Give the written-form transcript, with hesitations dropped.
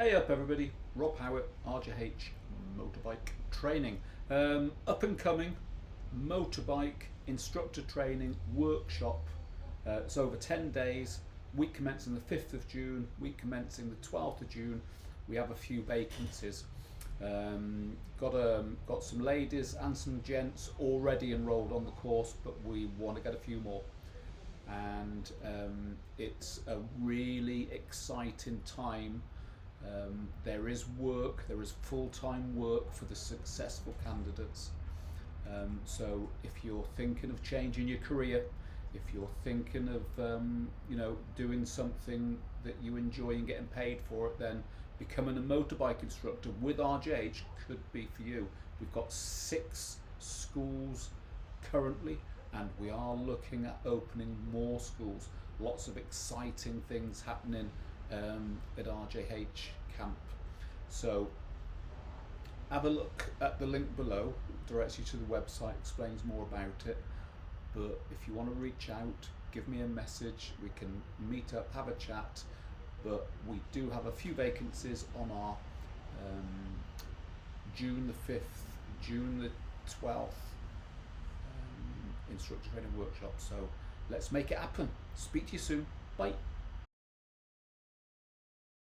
Hey up everybody, Rob Howard, RJH Motorbike Training. Up and coming Motorbike Instructor Training Workshop. It's over 10 days, week commencing the 5th of June, week commencing the 12th of June. We have a few vacancies. Got some ladies and some gents already enrolled on the course, but we want to get a few more. And it's a really exciting time. There is work, there is full-time work for the successful candidates. So if you're thinking of changing your career, if you're thinking of doing something that you enjoy and getting paid for it, then becoming a motorbike instructor with RJH could be for you. We've got 6 schools currently, and we are looking at opening more schools. Lots of exciting things happening at RJH camp. So have a look at the link below, directs you to the website, explains more about it. But if you want to reach out, give me a message, we can meet up, have a chat. But we do have a few vacancies on our June the 5th, June the 12th Instructor Training Workshop. So let's make it happen. Speak to you soon. Bye.